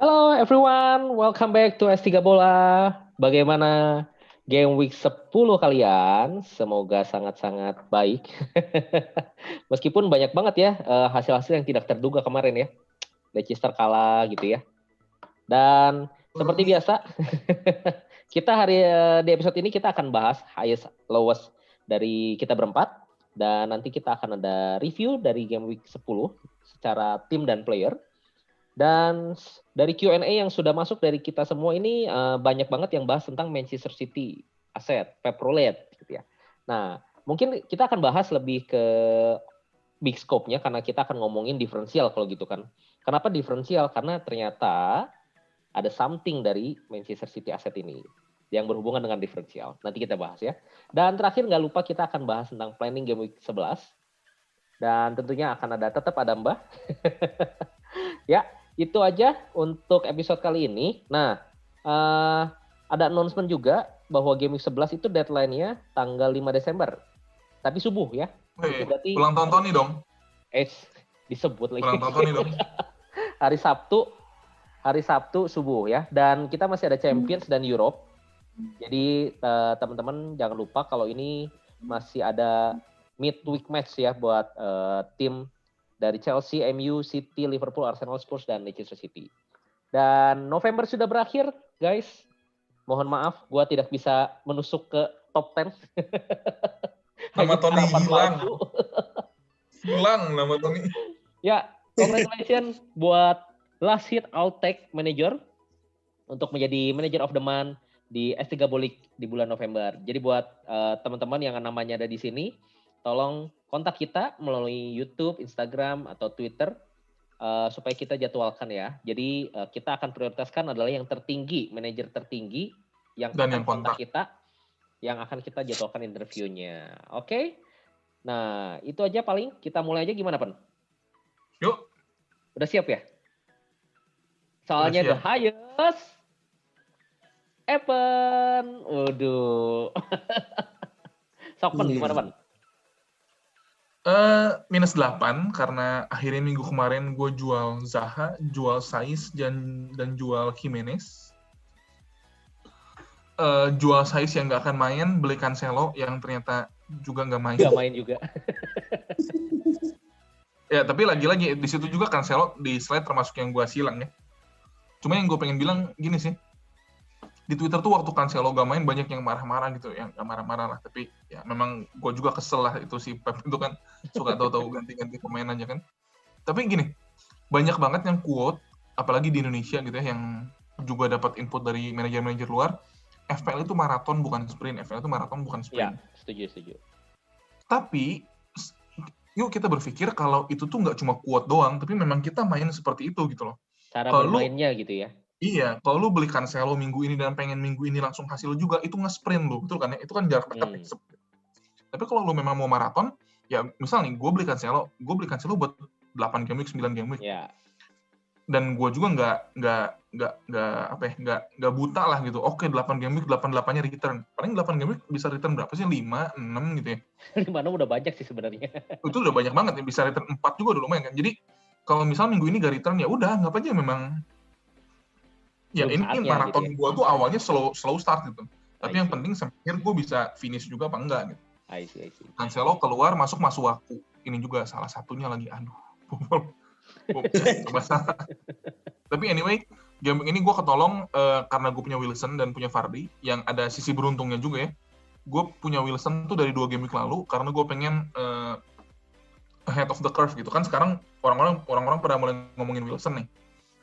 Halo everyone, welcome back to S3 Bola. Bagaimana game week 10 kalian? Semoga sangat-sangat baik. Meskipun banyak banget ya hasil-hasil yang tidak terduga kemarin ya. Leicester kalah gitu ya. Dan seperti biasa, kita di episode ini kita akan bahas highest lowest dari kita berempat. Dan nanti kita akan ada review dari game week 10 secara tim dan player. Dan dari Q&A yang sudah masuk dari kita semua ini banyak banget yang bahas tentang Manchester City, aset, Pep Roulette gitu ya. Nah, mungkin kita akan bahas lebih ke big scope-nya karena kita akan ngomongin diferensial kalau gitu kan. Kenapa diferensial? Karena ternyata ada something dari Manchester City aset ini yang berhubungan dengan diferensial. Nanti kita bahas ya. Dan terakhir nggak lupa kita akan bahas tentang planning game week 11. Dan tentunya akan tetap ada Mbak. Ya, itu aja untuk episode kali ini. Nah, ada announcement juga bahwa game week 11 itu deadline-nya tanggal 5 Desember. Tapi subuh ya. Itu berarti ulang tahun Tony dong. Disebut lagi. Ulang tahun Tony dong. Hari Sabtu subuh ya. Dan kita masih ada Champions dan Europe. Jadi teman-teman jangan lupa kalau ini masih ada midweek match ya buat tim dari Chelsea, MU, City, Liverpool, Arsenal, Spurs, dan Leicester City. Dan November sudah berakhir, guys. Mohon maaf, gue tidak bisa menusuk ke top 10. Nama Tony hilang. Hilang nama Tony. Ya, congratulations buat Last Hit Outtake Manager untuk menjadi Manager of the Month di S3 Bolik di bulan November. Jadi buat teman-teman yang namanya ada di sini, tolong kontak kita melalui YouTube, Instagram, atau Twitter supaya kita jadwalkan ya. Jadi kita akan prioritaskan adalah yang tertinggi, manajer tertinggi yang dan akan yang kontak kita, yang akan kita jadwalkan interviewnya. Oke? Nah, itu aja paling. Kita mulai aja gimana, Pen? Yuk. Udah siap ya? Soalnya the highest Evan. Waduh. Sok, Pen, gimana, Pen? -8 karena akhirnya minggu kemarin gue jual Zaha, jual Saiz dan jual Jimenez. Jual Saiz yang nggak akan main, beli Cancelo yang ternyata juga nggak main. Nggak main juga. Ya tapi lagi-lagi di situ juga Cancelo di slide termasuk yang gue silang ya. Cuma yang gue pengen bilang gini sih. Di Twitter tuh waktu Cancelo gak main banyak yang marah-marah gitu, yang gak marah-marah lah, tapi ya memang gue juga kesel lah itu si Pep itu kan suka tahu-tahu ganti-ganti pemain aja kan. Tapi gini, banyak banget yang quote, apalagi di Indonesia gitu ya, yang juga dapat input dari manajer-manajer luar, FPL itu maraton bukan sprint, FPL itu maraton bukan sprint. Ya, setuju. Tapi yuk kita berpikir kalau itu tuh nggak cuma quote doang, tapi memang kita main seperti itu gitu loh. Cara bermainnya gitu ya. Iya, kalau lu beli Cancelo minggu ini dan pengen minggu ini langsung hasil juga, itu nge-sprint lu, betul kan ya? Itu kan jarak dekat. Tapi kalau lu memang mau maraton, ya misal nih, gue beli Cancelo buat 8 game week, 9 game week. Yeah. Dan gue juga nggak buta lah gitu. Oke, 8 game week, 8-8-nya return. Paling 8 game week bisa return berapa sih? 5, 6 gitu ya. 5 udah banyak sih sebenarnya. Itu udah banyak banget ya, bisa return 4 juga udah lumayan kan. Jadi, kalau misal minggu ini gak return, ya udah, nggak apa-apa memang. Ya ini maraton gitu ya. Gue tuh awalnya slow start gitu. Tapi yang penting sampai akhir gue bisa finish juga apa enggak gitu. I see. Cancelo keluar masuk Masuaku. Ini juga salah satunya lagi masalah. Tapi anyway, game ini gue ketolong karena gue punya Wilson dan punya Vardy yang ada sisi beruntungnya juga ya. Gue punya Wilson tuh dari 2 game week lalu karena gue pengen ahead of the curve gitu kan. Sekarang orang-orang pada mulai ngomongin Wilson nih.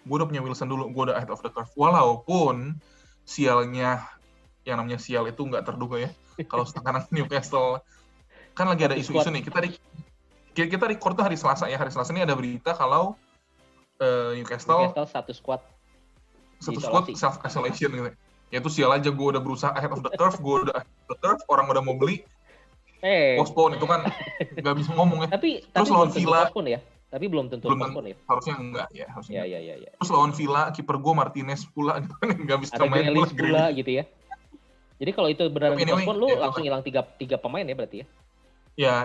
Gue udah punya Wilson dulu, gue udah ahead of the curve. Walaupun sialnya, yang namanya sial itu nggak terduga ya. Kalau sekarang Newcastle, kan lagi ada isu-isu nih. Kita record tuh hari Selasa ya. Hari Selasa ini ada berita kalau Newcastle satu squad self-isolation gitu. Ya itu sial aja, gue udah berusaha ahead of the curve, orang udah mau beli. Postpone itu kan nggak bisa ngomong ya. Tapi lawan Villa ya. Tapi belum tentu postpone ya. Harusnya enggak ya, harusnya. Ya. Terus lawan Villa, kiper gue Martinez pula gitu kan enggak bisa main pula gitu ya. Jadi kalau itu benar postpone lu langsung hilang 3 pemain ya berarti ya.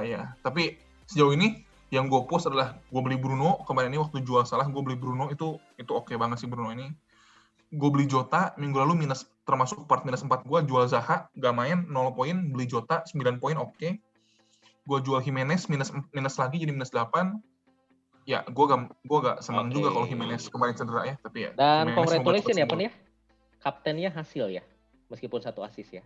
Ya. Tapi sejauh ini yang gue post adalah gue beli Bruno. Kemarin ini waktu jual salah gue beli Bruno itu oke banget sih Bruno ini. gue beli Jota, minggu lalu minus, termasuk part minus 4 gue, jual Zaha, gak main, 0 poin, beli Jota, 9 poin, oke. Gue jual Jimenez, minus lagi, jadi minus 8. Ya, gue gak senang juga kalau Jimenez kemarin cedera ya, tapi ya. Dan Jimenez congratulations ya, Pen ya. Kaptennya hasil ya, meskipun 1 assist ya.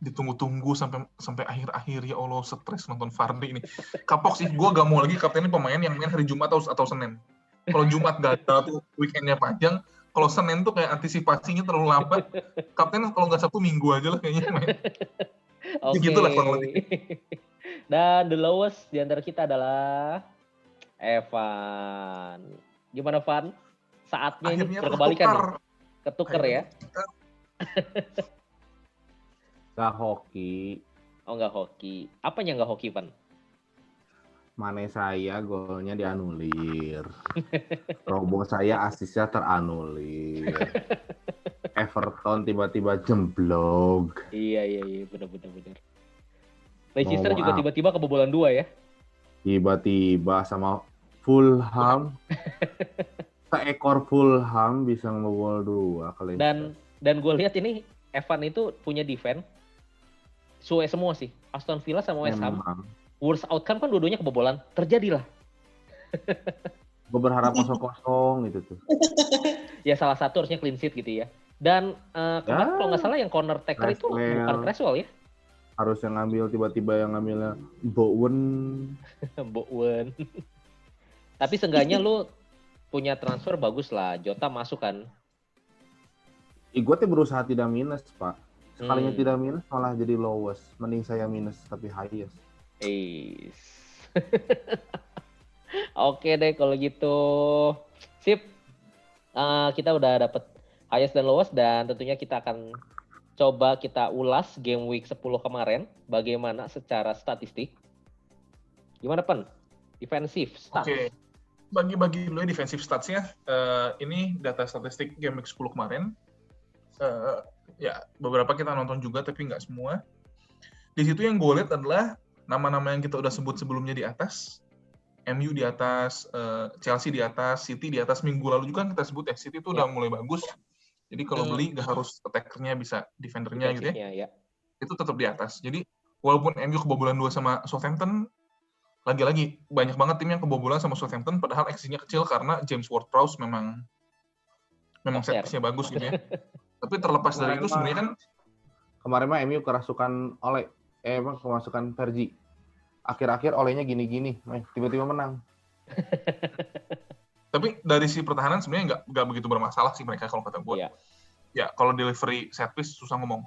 Ditunggu-tunggu sampai akhir-akhir, ya Allah, stres nonton Vardy ini. Kapok sih, gue gak mau lagi kaptennya pemain yang main hari Jumat atau Senin. Kalau Jumat gagal tuh weekendnya panjang, kalau Senin tuh kayak antisipasinya terlalu lambat. Kaptennya kalau nggak Sabtu Minggu aja lah kayaknya main. Oke. Gitu lah kurang lebih. Dan the lowest di antara kita adalah Evan. Gimana, Van? Saatnya Akhirnya ini berkebalikan nih. Ketuker ya. Gak hoki. Oh, nggak hoki. Apanya nggak hoki, Van? Mane saya golnya dianulir. Robo saya asisnya teranulir. Everton tiba-tiba jemblok. Iya, benar. Leicester juga tiba-tiba kebobolan 2 ya. Tiba-tiba sama Fulham. Seekor Fulham bisa ngebobol 2 kali. Dan gue lihat ini Evan itu punya defense suwe semua sih. Aston Villa sama West Ham. Worst outcome kan dua-duanya kebobolan. Terjadilah. Gue berharap 0-0 gitu tuh. Ya salah satu harusnya clean sheet gitu ya. Dan kemarin kalau nggak salah yang corner taker itu bukan Cresswell ya. Harus yang ngambil, tiba-tiba yang ngambilnya Bowen. Bowen. Tapi seenggaknya lu punya transfer bagus lah. Jota masuk kan. Gue tuh berusaha tidak minus, Pak. Sekalinya tidak minus malah jadi lowest. Mending saya minus tapi highest. Oke deh kalau gitu. Sip. Kita udah dapet highest dan lowest, dan tentunya kita akan coba kita ulas game week 10 kemarin. Bagaimana secara statistik. Gimana, Pen? Defensive stats. Oke. Bagi-bagi dulu ya defensive stats-nya. Ini data statistik game week 10 kemarin. Ya, beberapa kita nonton juga tapi nggak semua. Di situ yang gue lihat adalah nama-nama yang kita udah sebut sebelumnya di atas. MU di atas, Chelsea di atas, City di atas. Minggu lalu juga kita sebut ya, City itu udah mulai bagus. Jadi kalau beli nggak harus attackernya, bisa defendernya gitu ya. Itu tetap di atas. Jadi walaupun MU kebobolan 2 sama Southampton, lagi-lagi banyak banget tim yang kebobolan sama Southampton padahal XG-nya kecil karena James Ward-Prowse memang set piece-nya bagus gitu ya. Tapi terlepas dari itu sebenarnya kan kemarin mah MU kerasukan Ole, kemasukan Fergie. Akhir-akhir Olehnya gini-gini, tiba-tiba menang. Tapi dari si pertahanan sebenarnya nggak begitu bermasalah sih mereka kalau kata gue. Ya kalau delivery set piece susah ngomong.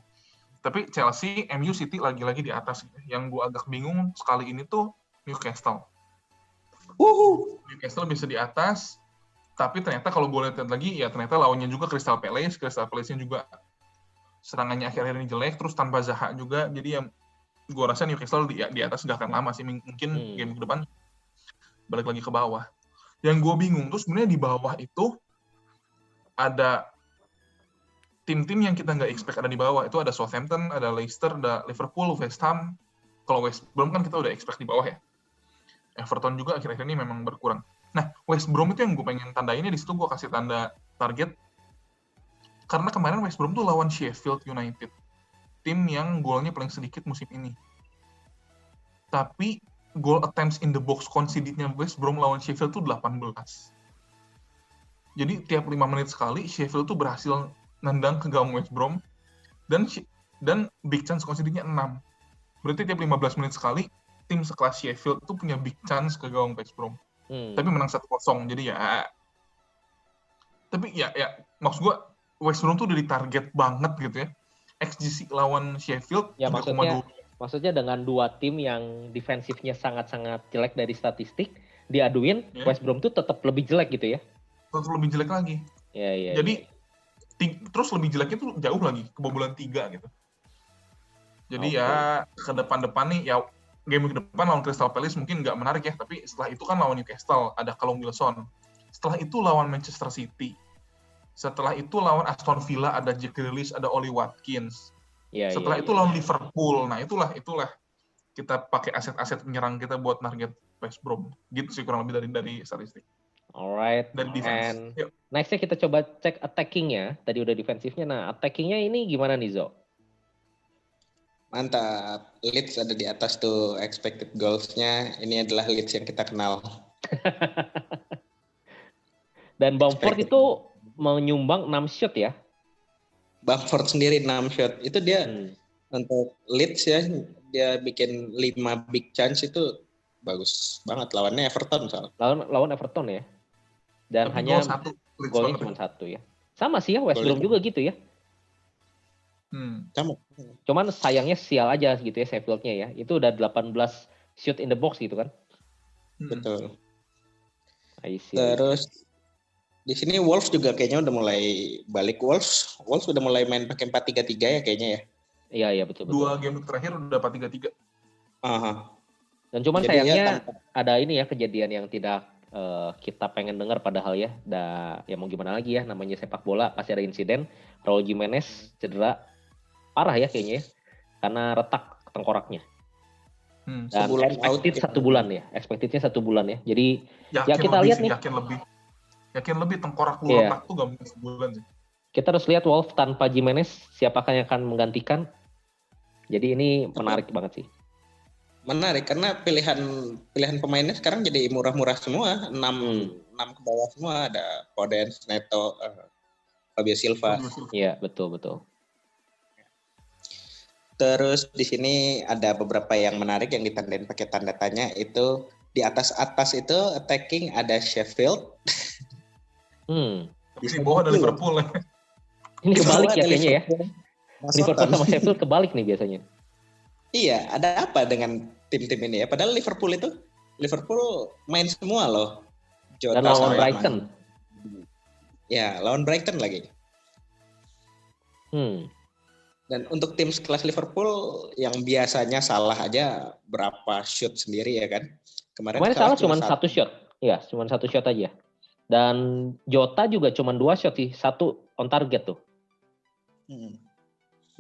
Tapi Chelsea, MU, City lagi-lagi di atas. Yang gue agak bingung sekali ini tuh Newcastle. Newcastle bisa di atas. Tapi ternyata kalau gue lihat lagi, ya ternyata lawannya juga Crystal Palace. Crystal Palace-nya juga serangannya akhir-akhir ini jelek, terus tanpa Zaha juga. Jadi yang gue rasa Newcastle di atas gak akan lama sih. Mungkin game ke depan balik lagi ke bawah. Yang gue bingung tuh sebenarnya di bawah itu ada tim-tim yang kita nggak expect ada di bawah. Itu ada Southampton, ada Leicester, ada Liverpool, West Ham. Kalau West Brom kan kita udah expect di bawah ya. Everton juga akhir-akhir ini memang berkurang. Nah, West Brom itu yang gue pengen tandainnya, di situ gue kasih tanda target. Karena kemarin West Brom tuh lawan Sheffield United. Tim yang golnya paling sedikit musim ini. Tapi goal attempts in the box conceded-nya West Brom lawan Sheffield tuh 18. Jadi tiap 5 menit sekali Sheffield tuh berhasil nendang ke gawang West Brom. Dan big chance conceded-nya 6. Berarti tiap 15 menit sekali tim sekelas Sheffield tuh punya big chance ke gawang West Brom. Tapi menang 1-0, jadi ya. Tapi ya maksud gue West Brom tuh udah ditarget banget gitu ya. XG lawan Sheffield ya, maksudnya dengan dua tim yang defensifnya sangat-sangat jelek dari statistik, diaduin West Brom tuh tetap lebih jelek gitu ya. Tetap lebih jelek lagi. Iya. Jadi terus lebih jeleknya tuh jauh lagi, kebobolan 3 gitu. Jadi ya ke depan-depan nih ya, game ke depan lawan Crystal Palace mungkin nggak menarik ya, tapi setelah itu kan lawan Newcastle, ada Callum Wilson. Setelah itu lawan Manchester City. Setelah itu lawan Aston Villa, ada Jack Grealish, ada Oli Watkins. Setelah itu lawan Liverpool. Nah, itulah kita pakai aset-aset penyerang kita buat target West Brom. Gitu sih kurang lebih dari statistik. Alright. dari defense. And Yuk. nextnya kita coba cek attacking-nya. Tadi udah defensifnya. Nah, attackingnya ini gimana nih, Zo? Mantap. Leeds ada di atas tuh expected goals-nya. Ini adalah Leeds yang kita kenal. Dan Bamford Expected. itu menyumbang 6 shot ya. Bamford sendiri 6 shot. Itu dia untuk Leeds ya, dia bikin 5 big chance itu bagus banget. Lawannya Everton soalnya. Lawan Everton ya. Dan Tapi hanya gol 1. Leeds golnya banget. cuma 1 ya. Sama sih ya, West Brom juga gitu ya. Sama. Cuman sayangnya sial aja gitu ya Sheffield-nya ya. Itu udah 18 shoot in the box gitu kan. Betul. I see. Terus di sini Wolves juga kayaknya udah mulai balik. Wolves udah mulai main pakai 4-3-3 ya kayaknya ya. Iya betul. 2 game terakhir udah 4-3-3. Aha. Dan cuman Jadi sayangnya ya, ada ini ya kejadian yang tidak kita pengen dengar padahal ya. Ya mau gimana lagi ya, namanya sepak bola pasti ada insiden. Raul Jimenez cedera parah ya kayaknya ya. Karena retak tengkoraknya. Dan sebulan expected out. 1 bulan ya. Expectednya 1 bulan ya. Jadi Yakin ya kita lebih lihat sih, nih. Yakin lebih tengkorak lu Iya. retak tuh gak mungkin sebulan sih. Kita harus lihat Wolves tanpa Jimenez siapakah yang akan menggantikan. Jadi ini menarik banget sih. Menarik karena pilihan pemainnya sekarang jadi murah-murah semua. 6 ke bawah semua, ada Podence, Neto, Fabio Silva. Iya, betul. Terus di sini ada beberapa yang menarik yang ditandain pakai tanda tanya. Itu di atas itu attacking ada Sheffield. Tapi di bawah ada Liverpool ya. Ini kebalik ya kayaknya ya. Southampton. Liverpool sama Sheffield kebalik nih biasanya. Iya, ada apa dengan tim-tim ini ya? Padahal Liverpool main semua loh. Dan lawan Brighton. Ya, lawan Brighton lagi. Dan untuk tim sekelas Liverpool yang biasanya salah aja berapa shoot sendiri ya kan? Kemarin salah cuma 1 shot. Iya, cuma 1 shot aja. Dan Jota juga cuma 2 shot sih, 1 on target tuh.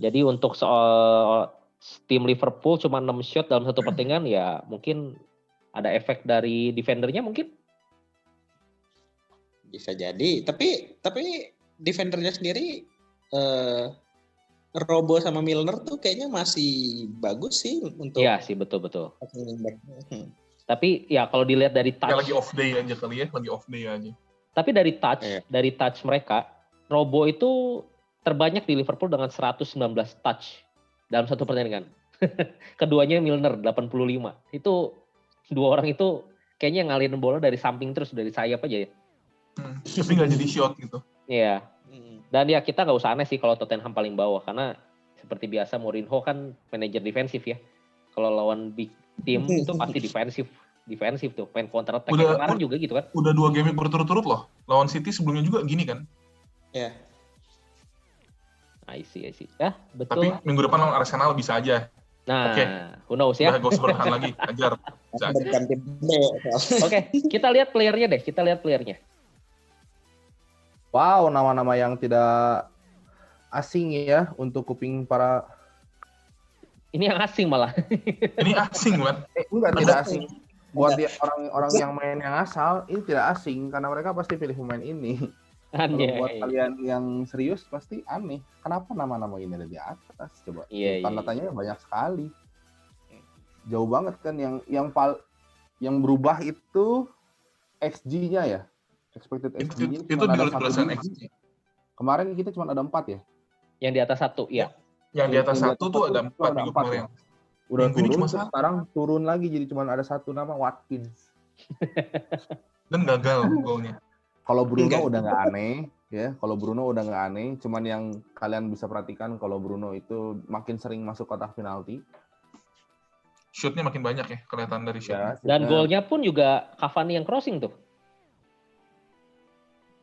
Jadi untuk soal tim Liverpool cuma 6 shot dalam 1 pertandingan ya mungkin ada efek dari defendernya mungkin. Bisa jadi, tapi defendernya sendiri Robo sama Milner tuh kayaknya masih bagus sih untuk. Iya sih, betul. Tapi ya kalau dilihat dari touch. Ya lagi off day aja kali ya, Tapi dari touch mereka, Robo itu terbanyak di Liverpool dengan 119 touch dalam 1 pertandingan. Keduanya Milner 85. Itu 2 orang itu kayaknya ngalirin bola dari samping terus, dari sayap aja ya. Tapi nggak jadi shot gitu. Iya. Dan ya kita nggak usah aneh sih kalau Tottenham paling bawah karena seperti biasa Mourinho kan manajer defensif ya. Kalau lawan big team itu pasti defensif tuh, main counter attack. Kemarin juga gitu kan. Udah 2 game berturut-turut loh. Lawan City sebelumnya juga gini kan. Ya. I see. Ya, betul. Tapi minggu depan lawan Arsenal bisa aja. Nah, Oke. Who knows ya. Udah gak usah bertahan lagi, ajar. Bisa aja. Oke, kita lihat playernya deh. Wow, nama-nama yang tidak asing ya untuk kuping para. Ini yang asing malah. Ini asing, man. Enggak, tidak asing. Buat orang-orang yang main yang asal, ini tidak asing karena mereka pasti pilih pemain ini. Kalau buat kalian yang serius pasti aneh. Kenapa nama-nama ini ada di atas? Coba. Tanda tanya banyak sekali. Jauh banget kan yang berubah itu XG-nya ya. Expected XG-nya itu cuma ada berdasarkan 1. XG. Kemarin kita cuma ada 4 ya. Yang di atas 1, iya. Yang di atas 1 tuh ada 4 minggu kemarin. Udah Minggu ini turun, cuma 1. sekarang turun lagi jadi cuma ada 1 nama, Watkins. Dan gagal golnya. Kalau Bruno udah nggak aneh, ya. Kalau Bruno udah nggak aneh, cuman yang kalian bisa perhatikan kalau Bruno itu makin sering masuk kotak penalti. Shootnya makin banyak ya, kelihatan dari shootnya. Dan golnya pun juga Cavani yang crossing tuh.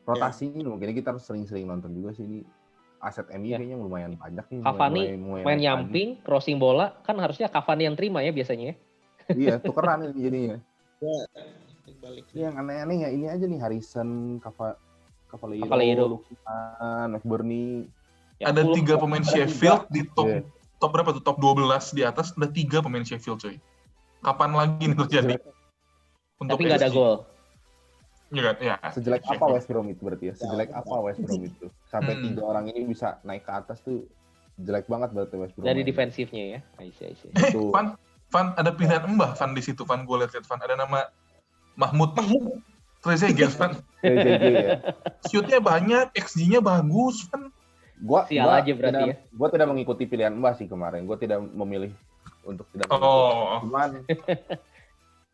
Rotasinya mungkin kita harus sering-sering nonton juga sih ini. Aset MU kayaknya lumayan banyak nih. Cavani main nyamping, crossing bola, kan harusnya Cavani yang terima ya biasanya. Iya, tukeran ini jadinya. Balik. Yang aneh-aneh ya ini aja nih Harrison, Cavaleiro, Lukman, McBurney. Ya, ada 3 pemain Sheffield di top berapa tuh? Top 12 di atas ada 3 pemain Sheffield, coy. Kapan lagi nih terjadi? Tapi nggak ada gol. Iya kan? Ya. Sejelek apa West Brom itu berarti ya? Sejelek apa West Brom itu? Sampai 3 orang ini bisa naik ke atas tuh jelek banget berarti West Brom. Dari defensifnya ya. I see. Van ada pilihan Mbah Van di situ. Van gue lihat Van ada nama Mahmud Trezeguet Van. Trezeguet ya. Shootnya banyak, XG-nya bagus Van. Gua aja berarti ya. Gua tidak mengikuti pilihan Mbah sih kemarin. Gua tidak memilih untuk tidak mengikuti. Cuman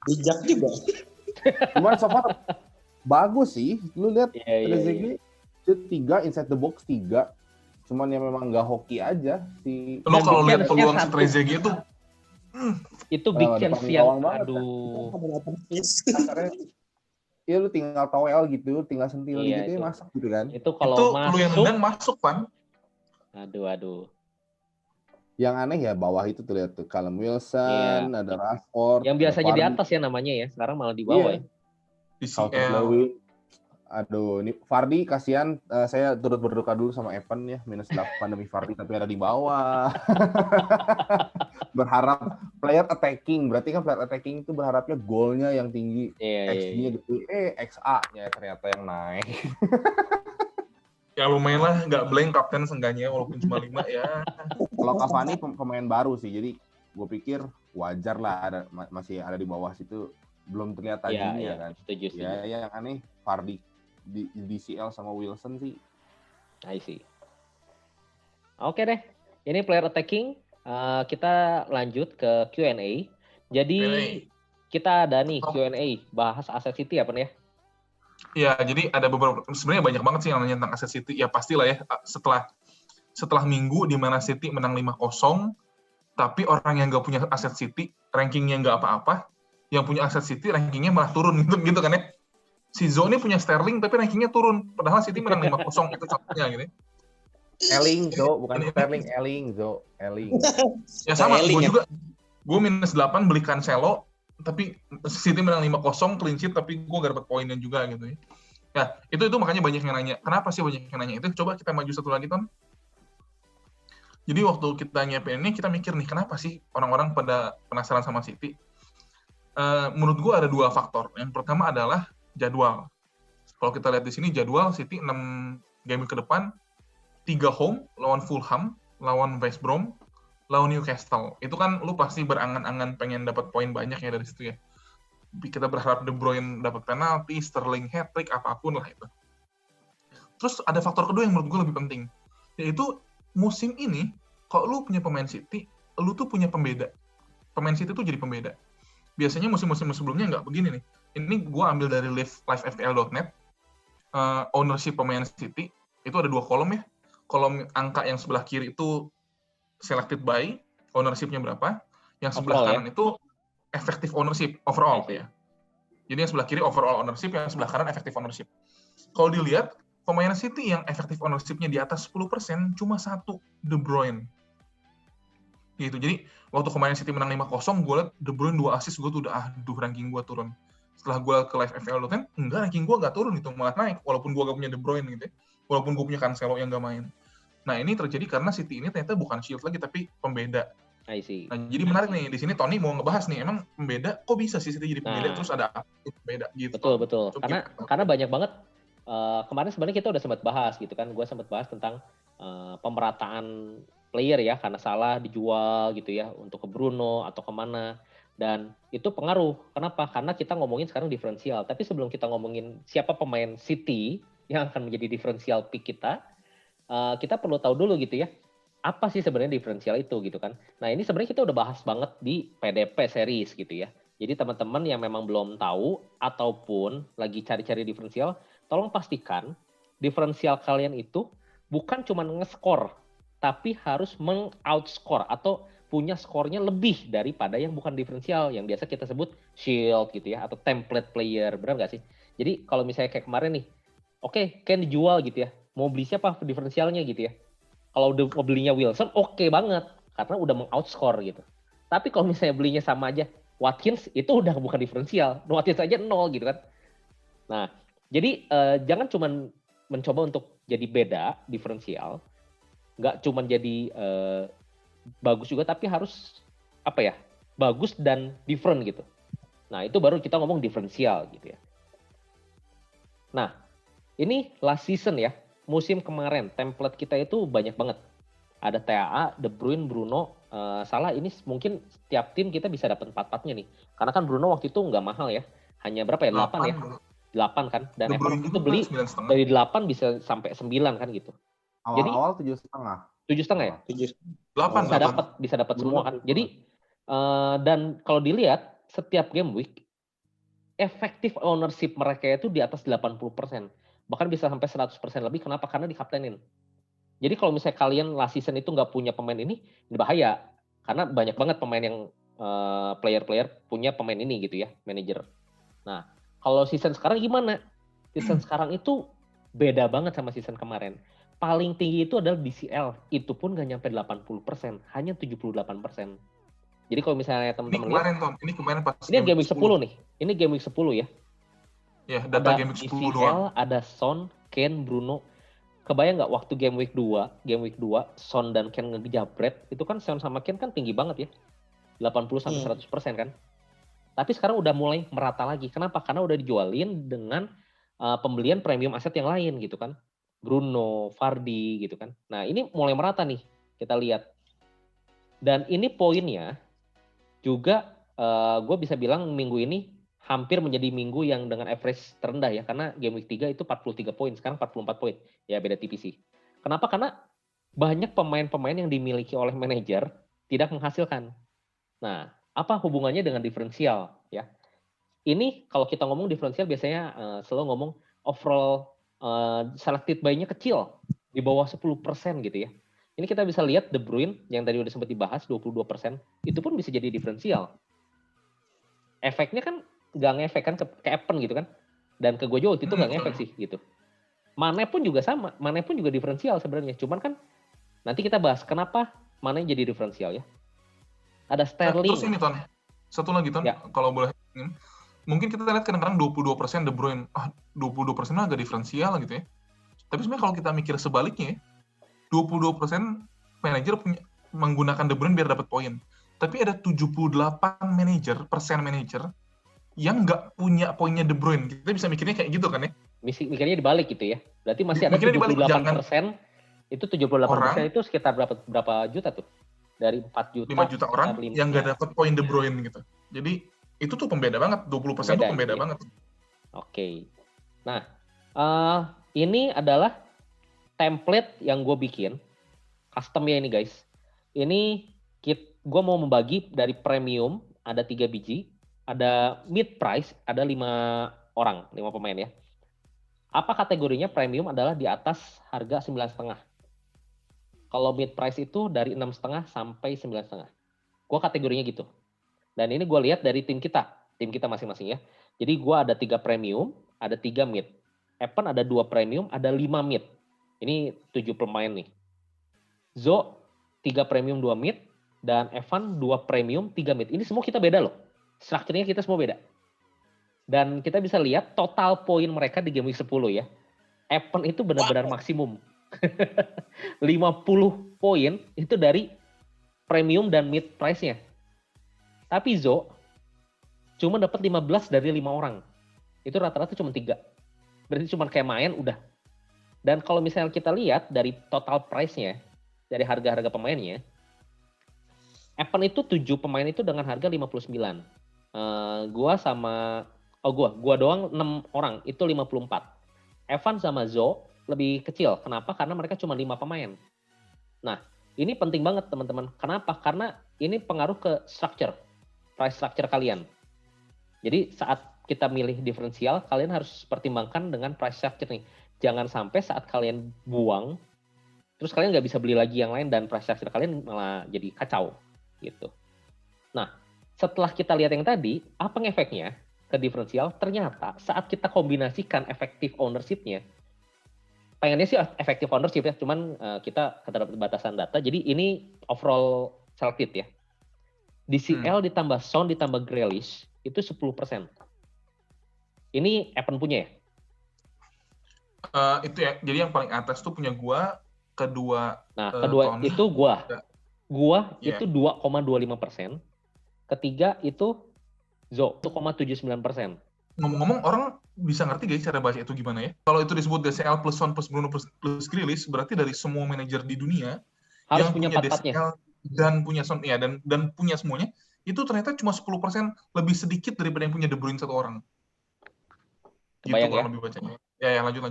bijak juga. Cuman so far bagus sih. Lu lihat Trezeguet shoot 3, inside the box 3. Cuman yang memang nggak hoki aja si. Lu kalau lihat peluang si Trezeguet itu big chance yang aduh. Iya lu tinggal towel gitu, tinggal sentil gitu ya masuk gitu kan. Itu kalau masuk lu yang nendang masuk Pan. Aduh. Yang aneh ya bawah itu tuh lihat tuh Callum Wilson, ada Rashford. Yang biasanya di atas ya namanya ya, sekarang malah di bawah ya. DCL. Aduh, ini Vardy kasihan. Saya turut berduka dulu sama Evan ya, -8 demi Vardy tapi ada di bawah. Berharap player attacking, berarti kan player attacking itu berharapnya golnya yang tinggi, XG-nya gitu. XA-nya ternyata yang naik. Ya lumayan lah, nggak blank kapten seenggaknya walaupun cuma 5 ya. Kalau Cavani pemain baru sih, jadi gue pikir wajar lah masih ada di bawah situ, belum terlihat tajinya kan. Setuju. Ya yang aneh Vardy di DCL sama Wilson sih. I see. Oke deh, ini player attacking. Kita lanjut ke Q&A. Jadi kita ada nih Q&A bahas aset City apa nih ya? Ya, jadi ada beberapa, sebenarnya banyak banget sih yang nanya tentang aset City. Ya pastilah ya, setelah minggu di mana City menang 5-0, tapi orang yang nggak punya aset City, rankingnya nggak apa-apa, yang punya aset City rankingnya malah turun gitu kan ya. Si Zo ini punya Sterling tapi rankingnya turun, padahal City menang 5-0 itu contohnya gitu. Elling Zo, bukan Sterling, Elling. Ya sama, gue juga, gue -8 beli Cancelo, tapi City menang 5-0 clean sheet, tapi gue gak dapat poinnya juga gitu ya. Ya, itu makanya banyak yang nanya. Kenapa sih banyak yang nanya itu? Coba kita maju satu lagi, Ton. Jadi waktu kita nyiapin ini, kita mikir nih, kenapa sih orang-orang pada penasaran sama City? Menurut gue ada 2 faktor. Yang pertama adalah jadwal. Kalau kita lihat di sini, jadwal City 6 game ke depan, 3 home, lawan Fulham, lawan West Brom, lawan Newcastle. Itu kan lu pasti berangan-angan pengen dapat poin banyak ya dari situ ya. Kita berharap De Bruyne dapat penalti, Sterling hat-trick, apapun lah itu. Terus ada faktor kedua yang menurut gue lebih penting, yaitu musim ini, kalau lu punya pemain City, lu tuh punya pembeda. Pemain City tuh jadi pembeda. Biasanya musim-musim sebelumnya nggak begini nih. Ini gue ambil dari livefpl.net, ownership pemain City, itu ada 2 kolom ya. Kolom angka yang sebelah kiri itu selected by, ownership-nya berapa. Yang sebelah kanan itu effective ownership, overall ya. Jadi yang sebelah kiri overall ownership, yang sebelah kanan effective ownership. Kalau dilihat, pemain City yang effective ownership-nya di atas 10%, cuma 1, De Bruyne. Gitu. Jadi, waktu pemain City menang 5-0, gue liat De Bruyne 2 assist, gue tuh udah, ranking gue turun. Setelah gue ke live FPL.net, enggak, ranking gue gak turun, itu malah naik, walaupun gue gak punya De Bruyne gitu ya. Walaupun gue punya Cancelo yang gak main. Nah, ini terjadi karena City ini ternyata bukan shield lagi, tapi pembeda. I see. Nah, jadi menarik nih, di sini Tony mau ngebahas nih, emang pembeda, kok bisa sih City jadi pembeda, terus ada apa pembeda gitu. Betul. Karena banyak banget, kemarin sebenarnya kita udah sempat bahas gitu kan, gue sempat bahas tentang pemerataan player ya, karena salah dijual gitu ya, untuk ke Bruno atau kemana. Dan itu pengaruh. Kenapa? Karena kita ngomongin sekarang diferensial. Tapi sebelum kita ngomongin siapa pemain City yang akan menjadi diferensial pick kita perlu tahu dulu gitu ya, apa sih sebenarnya diferensial itu gitu kan. Nah ini sebenarnya kita udah bahas banget di PDP series gitu ya. Jadi teman-teman yang memang belum tahu ataupun lagi cari-cari diferensial, tolong pastikan diferensial kalian itu bukan cuma nge-score, tapi harus meng-outscore atau punya skornya lebih daripada yang bukan diferensial, yang biasa kita sebut shield gitu ya, atau template player, benar nggak sih? Jadi kalau misalnya kayak kemarin nih, oke, Ken dijual gitu ya, mau beli siapa diferensialnya gitu ya. Kalau udah mau belinya Wilson, oke banget, karena udah meng-outscore gitu. Tapi kalau misalnya belinya sama aja, Watkins itu udah bukan diferensial, Watkins aja 0 gitu kan. Nah, jadi jangan cuma mencoba untuk jadi beda diferensial, nggak cuma jadi bagus juga, tapi harus apa ya, bagus dan different gitu. Nah itu baru kita ngomong diferensial gitu ya. Nah, ini last season ya, musim kemarin template kita itu banyak banget. Ada TAA, De Bruyne, Bruno, Salah ini mungkin setiap tim kita bisa dapat 4-4-nya nih. Karena kan Bruno waktu itu nggak mahal ya, hanya berapa ya? 8 ya? 8 kan, dan De Evan Bruyne itu juga beli 9,5. dari 8 bisa sampai 9 kan gitu. Jadi Awal-awal 7,5. 7,5 ya? 8. Bisa dapat semua kan. Bruno. Jadi dan kalau dilihat setiap game week efektif ownership mereka itu di atas 80%. Bahkan bisa sampai 100% lebih. Kenapa? Karena dikaptenin. Jadi kalau misalnya kalian last season itu nggak punya pemain ini bahaya. Karena banyak banget pemain yang player-player punya pemain ini gitu ya, manajer. Nah, kalau season sekarang gimana? Season sekarang itu beda banget sama season kemarin. Paling tinggi itu adalah DCL. Itu pun nggak nyampe 80%, hanya 78%. Jadi kalau misalnya teman-teman lihat, ini kemarin pas ini game week 10 nih. Ini game week 10 ya. Ya, data Ada game week 10 DCL, doang. ada Son, Kane, Bruno. Kebayang nggak waktu game week 2, Son dan Kane ngejabret, itu kan Son sama Kane kan tinggi banget ya. 80-100% kan. Tapi sekarang udah mulai merata lagi. Kenapa? Karena udah dijualin dengan pembelian premium aset yang lain gitu kan. Bruno, Vardy gitu kan. Nah ini mulai merata nih, kita lihat. Dan ini poinnya juga gue bisa bilang minggu ini hampir menjadi minggu yang dengan average terendah ya. Karena game week 3 itu 43 poin, sekarang 44 poin. Ya beda tipis sih. Kenapa? Karena banyak pemain-pemain yang dimiliki oleh manajer tidak menghasilkan. Nah, apa hubungannya dengan diferensial ya? Ini kalau kita ngomong diferensial biasanya selalu ngomong overall selected buy-nya kecil, di bawah 10% gitu ya. Ini kita bisa lihat De Bruyne yang tadi udah sempat dibahas 22%, itu pun bisa jadi diferensial. Efeknya kan nggak ngefek kan ke Evan gitu kan. Dan ke Gojo itu nggak ngefek sih gitu. Mane pun juga sama, Mane pun juga diferensial sebenarnya. Cuman kan nanti kita bahas kenapa Mane jadi diferensial ya. Ada Sterling. Terus ini Ton, satu lagi Ton, ya. Kalau boleh, mungkin kita lihat kadang-kadang 22% De Bruyne, 22% agak diferensial gitu ya. Tapi sebenarnya kalau kita mikir sebaliknya, 22% manajer menggunakan De Bruyne biar dapat poin. Tapi ada 78% manajer yang nggak punya poinnya De Bruyne. Kita bisa mikirnya kayak gitu kan ya? Mikirnya dibalik gitu ya. Berarti masih ada 78%. Itu 78% itu sekitar berapa juta tuh? Dari 4 juta. 5 juta orang yang nggak dapat poin De Bruyne gitu. Jadi itu tuh pembeda banget. 20% tuh pembeda banget. Oke. Nah, ini adalah template yang gue bikin. Custom ya ini guys. Ini gue mau membagi dari premium, ada 3 biji. Ada mid price, ada 5 orang, 5 pemain ya. Apa kategorinya? Premium adalah di atas harga 9,5. Kalau mid price itu dari 6,5 sampai 9,5. Gue kategorinya gitu. Dan ini gue lihat dari tim kita masing-masing ya. Jadi gue ada 3 premium, ada 3 mid. Evan ada 2 premium, ada 5 mid. Ini 7 pemain nih. Zo 3 premium, 2 mid. Dan Evan 2 premium, 3 mid. Ini semua kita beda loh. Strukturnya kita semua beda. Dan kita bisa lihat total poin mereka di game week 10 ya. Evan itu benar-benar maksimum. 50 poin itu dari premium dan mid price-nya. Tapi Zo cuma dapat 15 dari 5 orang. Itu rata-rata cuma 3. Berarti cuma kayak main udah. Dan kalau misalnya kita lihat dari total price-nya, dari harga-harga pemainnya, Evan itu 7 pemain itu dengan harga 59. Gua doang 6 orang itu 54. Evan sama Zo lebih kecil. Kenapa? Karena mereka cuma 5 pemain. Nah, ini penting banget teman-teman. Kenapa? Karena ini pengaruh ke price structure kalian. Jadi saat kita milih diferensial, kalian harus pertimbangkan dengan price structure nih. Jangan sampai saat kalian buang, terus kalian nggak bisa beli lagi yang lain dan price structure kalian malah jadi kacau gitu. Nah, setelah kita lihat yang tadi, apa ngefeknya ke diferensial? Ternyata saat kita kombinasikan efektif ownership-nya, pengennya sih efektif ownership ya, cuman kita keterbatasan data. Jadi ini overall selected ya. DCL ditambah Son ditambah Grealish itu 10%. Ini Evan punya ya? Itu ya. Jadi yang paling atas tuh punya gua, kedua. Nah, kedua Tony, itu gua. Gua itu 2,25%. Ketiga itu Zo 1,79%. Ngomong-ngomong, orang bisa ngerti guys cara baca itu gimana ya? Kalau itu disebut DCL plus Son plus Bruno plus Grealish, berarti dari semua manajer di dunia Harus yang punya punya 4-4-nya. DCL dan punya Son ya dan punya semuanya, itu ternyata cuma 10% lebih sedikit daripada yang punya De Bruyne satu orang. Kebayang gitu ya? lebih bacanya. Ya lanjut.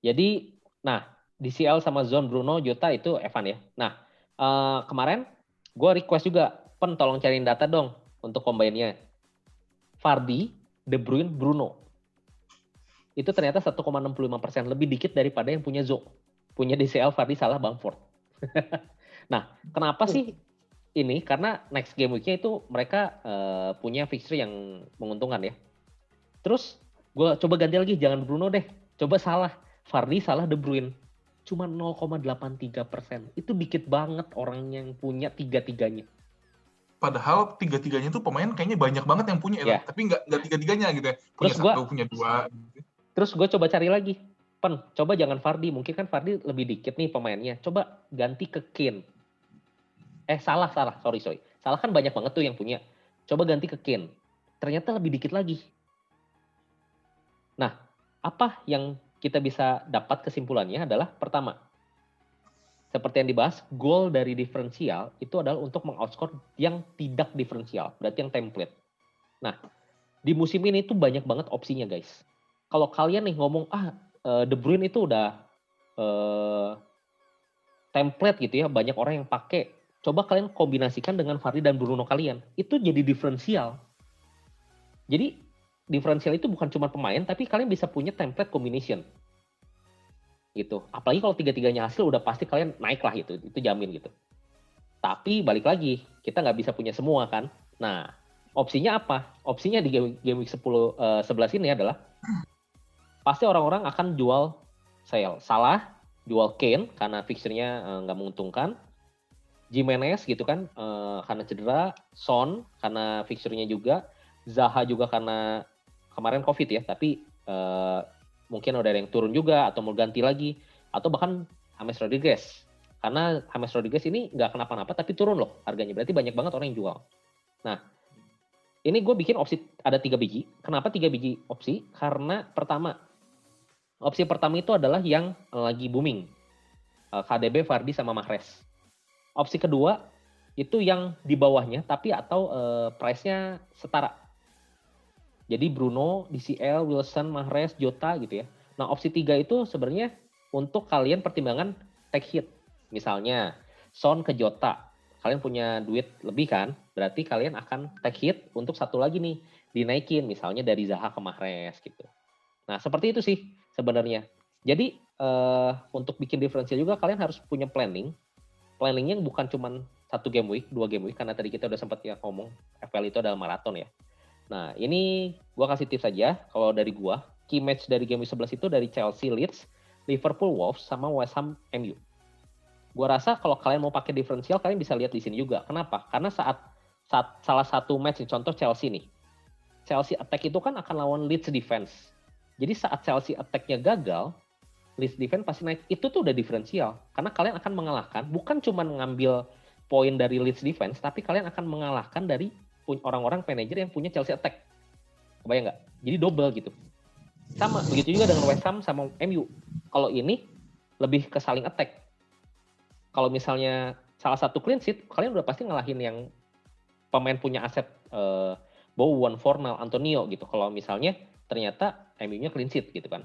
Jadi, nah, DCL sama Zone Bruno, Jota itu Evan ya. Nah, kemarin gue request juga, tolong cariin data dong untuk combine-nya. Vardy, De Bruyne, Bruno. Itu ternyata 1,65% lebih dikit daripada yang punya Zo. Punya DCL, Vardy, Salah, Bamford. Nah, kenapa sih ini? Karena next game week-nya itu mereka punya fixture yang menguntungkan ya. Terus gue coba ganti lagi, jangan Bruno deh. Coba Salah. Vardy, Salah, De Bruyne. Cuma 0,83%. Itu dikit banget orang yang punya tiga-tiganya. Padahal tiga-tiganya tuh pemain kayaknya banyak banget yang punya ya. Tapi nggak tiga-tiganya gitu ya. Punya satu, punya dua. Terus gue coba cari lagi. Coba jangan Vardy. Mungkin kan Vardy lebih dikit nih pemainnya. Coba ganti ke Kane. Salah. Sorry. Salah kan banyak banget tuh yang punya. Coba ganti ke Kane. Ternyata lebih dikit lagi. Nah, apa yang kita bisa dapat kesimpulannya adalah pertama, seperti yang dibahas, goal dari diferensial itu adalah untuk meng-outscore yang tidak diferensial, berarti yang template. Nah, di musim ini tuh banyak banget opsinya guys. Kalau kalian nih ngomong, De Bruyne itu udah template gitu ya, banyak orang yang pakai. Coba kalian kombinasikan dengan Vardy dan Bruno kalian, itu jadi diferensial. Jadi diferensial itu bukan cuma pemain, tapi kalian bisa punya template combination. Gitu. Apalagi kalau tiga-tiganya hasil, udah pasti kalian naik lah gitu. Itu jamin gitu. Tapi balik lagi, kita nggak bisa punya semua kan. Nah, opsinya apa? Opsinya di game week 11 ini adalah pasti orang-orang akan jual Salah, jual Kane karena fixture-nya nggak menguntungkan. Jimenez gitu kan, karena cedera. Son karena fixture-nya juga. Zaha juga karena kemarin COVID ya, tapi mungkin udah ada yang turun juga, atau mau ganti lagi, atau bahkan James Rodriguez. Karena James Rodriguez ini nggak kenapa-napa, tapi turun loh harganya. Berarti banyak banget orang yang jual. Nah, ini gue bikin opsi, ada 3 biji. Kenapa 3 biji opsi? Karena opsi pertama itu adalah yang lagi booming. KDB, Vardy, sama Mahrez. Opsi kedua, itu yang di bawahnya, tapi atau price-nya setara. Jadi Bruno, DCL, Wilson, Mahrez, Jota gitu ya. Nah opsi 3 itu sebenarnya untuk kalian pertimbangan take hit. Misalnya Son ke Jota. Kalian punya duit lebih kan? Berarti kalian akan take hit untuk satu lagi nih. Dinaikin misalnya dari Zaha ke Mahrez gitu. Nah seperti itu sih sebenarnya. Jadi untuk bikin diferensial juga kalian harus punya planning. Planningnya bukan cuma 1 game week, 2 game week. Karena tadi kita udah sempat ya ngomong FPL itu adalah maraton ya. Nah, ini gue kasih tips saja. Kalau dari gue, key match dari game 11 itu dari Chelsea, Leeds, Liverpool, Wolves, sama West Ham, MU. Gue rasa kalau kalian mau pakai diferensial, kalian bisa lihat di sini juga. Kenapa? Karena saat salah satu match, contoh Chelsea nih. Chelsea attack itu kan akan lawan Leeds defense. Jadi saat Chelsea attack-nya gagal, Leeds defense pasti naik. Itu tuh udah diferensial. Karena kalian akan mengalahkan, bukan cuma ngambil poin dari Leeds defense, tapi kalian akan mengalahkan dari orang-orang manajer yang punya Chelsea attack. Kebayang nggak? Jadi double gitu. Sama, begitu juga dengan West Ham sama MU. Kalau ini lebih ke saling attack. Kalau misalnya salah satu clean sheet, kalian udah pasti ngalahin yang pemain punya aset Bowen, Fornal, Antonio gitu. Kalau misalnya ternyata MU-nya clean sheet gitu kan.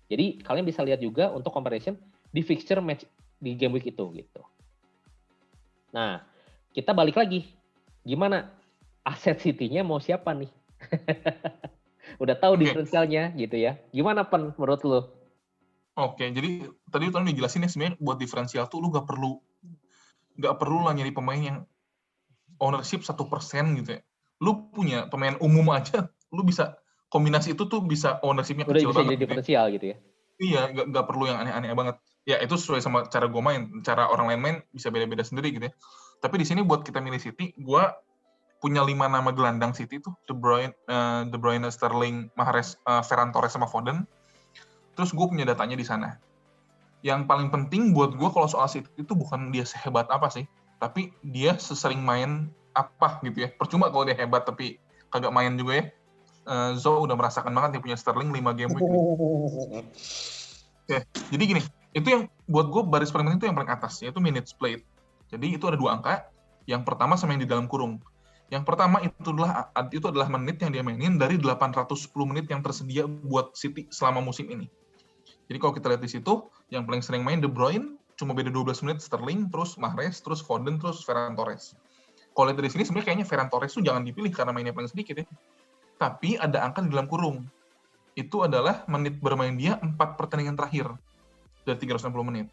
Jadi kalian bisa lihat juga untuk comparison di fixture match di game week itu gitu. Nah, kita balik lagi. Gimana? Aset City-nya mau siapa nih? Udah tahu diferensialnya gitu ya. Gimana Pen menurut lo? Oke, jadi tadi Tony dijelasin ya sebenarnya buat diferensial tuh lu nggak perlu lah nyari pemain yang ownership 1% gitu ya. Lu punya pemain umum aja, lu bisa kombinasi itu tuh bisa ownership-nya kecil banget. Udah bisa jadi diferensial gitu ya? Iya, nggak perlu yang aneh-aneh banget. Ya itu sesuai sama cara gue main. Cara orang lain main bisa beda-beda sendiri gitu ya. Tapi di sini buat kita milih City, gue punya 5 nama gelandang City tuh, De Bruyne, Sterling, Mahrez, Ferran Torres sama Foden. Terus gue punya datanya di sana. Yang paling penting buat gue kalau soal City itu bukan dia sehebat apa sih, tapi dia sesering main apa gitu ya. Percuma kalau dia hebat tapi kagak main juga ya. Zo udah merasakan banget nih punya Sterling 5 game week. Oke, jadi gini, itu yang buat gue baris paling penting itu yang paling atas, yaitu minutes played. Jadi itu ada 2 angka, yang pertama sama yang di dalam kurung. Yang pertama itu adalah menit yang dia mainin dari 810 menit yang tersedia buat City selama musim ini. Jadi kalau kita lihat di situ, yang paling sering main De Bruyne, cuma beda 12 menit Sterling, terus Mahrez, terus Foden, terus Ferran Torres. Kalau lihat dari sini sebenarnya kayaknya Ferran Torres tuh jangan dipilih karena mainnya paling sedikit ya. Tapi ada angka di dalam kurung. Itu adalah menit bermain dia 4 pertandingan terakhir dari 360 menit.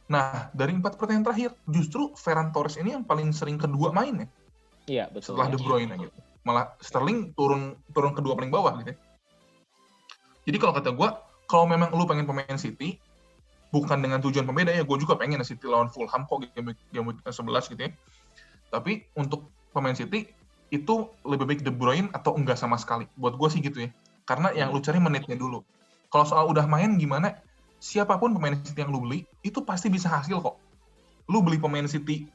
Nah, dari 4 pertandingan terakhir, justru Ferran Torres ini yang paling sering kedua main ya. Iya, betul. Setelah De Bruyne gitu. Malah Sterling turun kedua paling bawah gitu ya. Jadi kalau kata gue, kalau memang lu pengen pemain City, bukan dengan tujuan pembeda ya, gue juga pengen City lawan Fulham kok game week 11 gitu ya. Tapi untuk pemain City, itu lebih baik De Bruyne atau enggak sama sekali. Buat gue sih gitu ya. Karena yang lu cari menitnya dulu. Kalau soal udah main gimana, siapapun pemain City yang lu beli, itu pasti bisa hasil kok. Lu beli pemain City,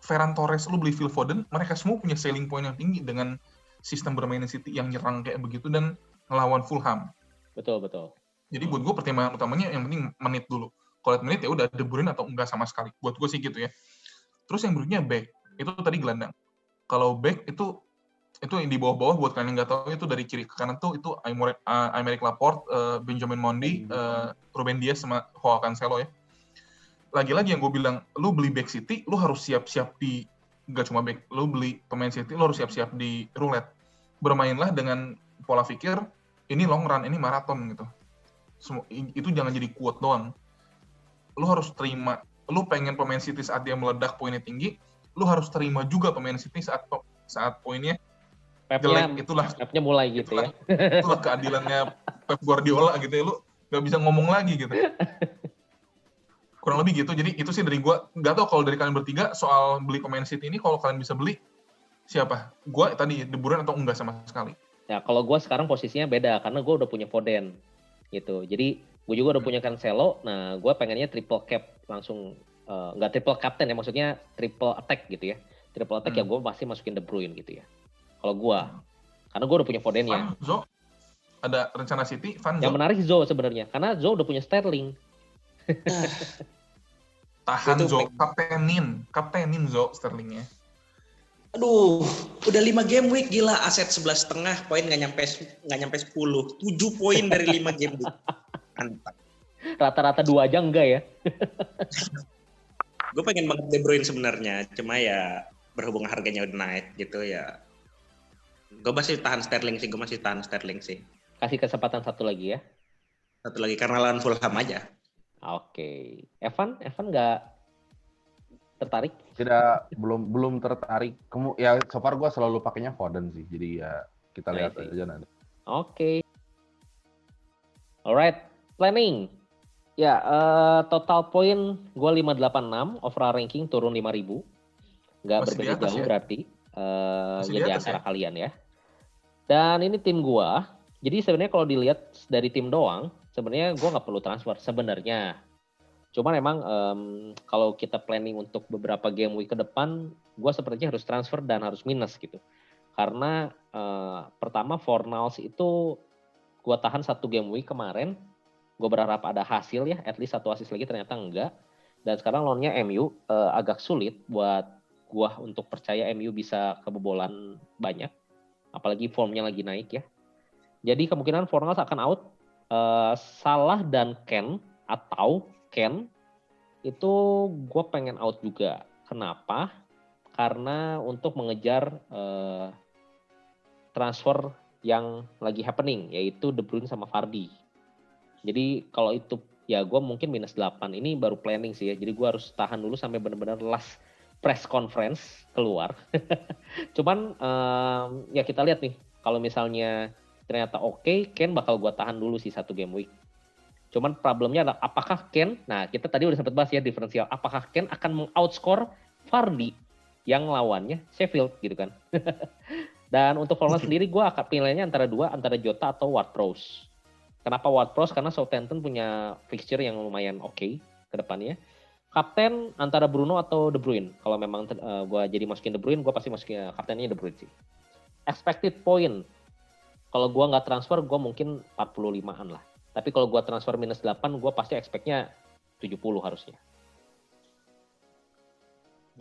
Ferran Torres, lu beli Phil Foden, mereka semua punya selling point yang tinggi dengan sistem bermain City yang nyerang kayak begitu dan ngelawan Fulham. Betul. Jadi buat gue pertimbangan utamanya yang penting menit dulu. Kalau lihat menit ya udah De Bruyne atau enggak sama sekali. Buat gue sih gitu ya. Terus yang berikutnya back. Itu tadi gelandang. Kalau back itu yang di bawah-bawah buat kalian yang nggak tahu itu dari kiri ke kanan tuh itu Aymeric Laporte, Benjamin Mendy, Ruben Dias sama Joao Cancelo ya. Lagi-lagi yang gue bilang, lu beli back City, lu harus siap-siap di nggak cuma back, lu beli pemain City, lu harus siap-siap di roulette. Bermainlah dengan pola pikir ini long run, ini maraton gitu. Itu jangan jadi quote doang. Lu harus terima, lu pengen pemain City saat dia meledak poinnya tinggi, lu harus terima juga pemain City saat poinnya jelek. Pepnya mulai gitu ya. Itulah keadilannya Pep Guardiola gitu ya, lu nggak bisa ngomong lagi gitu. Kurang lebih gitu. Jadi itu sih dari gue. Nggak tahu kalau dari kalian bertiga soal beli pemain City ini, kalau kalian bisa beli siapa? Gue tadi De Bruyne atau enggak sama sekali? Ya kalau gue sekarang posisinya beda karena gue udah punya Foden gitu. Jadi gue juga udah punya Cancelo. Nah gue pengennya triple cap langsung, nggak triple captain ya, maksudnya triple attack gitu ya. Triple attack ya gue pasti masukin De Bruyne gitu ya. Kalau gue, karena gue udah punya Fodennya. Zo, ada rencana City? Yang menarik Zo sebenarnya, karena Zo udah punya Sterling. Tahan Zo, kaptenin Zo Sterlingnya. Aduh, udah 5 game week gila, aset 11,5 poin nggak nyampe 10, 7 poin dari 5 game week. Mantap. Rata-rata 2 aja enggak ya? Gue pengen banget De Bruyne sebenarnya, cuma ya berhubung harganya udah naik gitu ya. Gue masih tahan Sterling sih. Kasih kesempatan satu lagi ya. Satu lagi karena lawan Fulham aja. Oke. Evan nggak tertarik? Tidak, belum tertarik. Ya so far gue selalu pakainya Foden sih. Jadi ya kita lihat aja nanti. Oke. Alright, planning. Ya, total poin gue 586, overall ranking turun 5.000. Nggak berbeda jauh ya? Berarti. Jadi antara ya? Kalian ya. Dan ini tim gue. Jadi sebenarnya kalau dilihat dari tim doang, sebenarnya gue nggak perlu transfer sebenarnya. Cuman emang kalau kita planning untuk beberapa game week ke depan, gue sepertinya harus transfer dan harus minus gitu. Karena pertama Fornals itu gue tahan 1 game week kemarin, gue berharap ada hasil ya, at least 1 assist lagi, ternyata enggak. Dan sekarang lawannya MU agak sulit buat gue untuk percaya MU bisa kebobolan banyak. Apalagi formnya lagi naik ya. Jadi kemungkinan Fornals akan out. Salah dan Ken atau Ken itu gue pengen out juga. Kenapa? Karena untuk mengejar transfer yang lagi happening, yaitu De Bruyne sama Vardy. Jadi kalau itu ya gue mungkin minus 8. Ini baru planning sih ya. Jadi gue harus tahan dulu sampai benar-benar last press conference keluar. Cuman ya kita lihat nih. Kalau misalnya ternyata oke, Ken bakal gue tahan dulu sih 1 game week. Cuman problemnya adalah apakah Ken, nah kita tadi udah sempat bahas ya diferensial, apakah Ken akan meng-outscore Vardy yang lawannya Sheffield gitu kan. Dan untuk Fornals sendiri gue akan pilihnya antara Jota atau Ward-Prowse. Kenapa Ward-Prowse? Karena Southampton punya fixture yang lumayan oke ke depannya. Kapten antara Bruno atau De Bruyne. Kalau memang gue jadi masukin De Bruyne, gue pasti masukin kaptennya De Bruyne sih. Expected point. Kalau gue nggak transfer, gue mungkin 45-an lah. Tapi kalau gue transfer minus 8, gue pasti expect-nya 70 harusnya.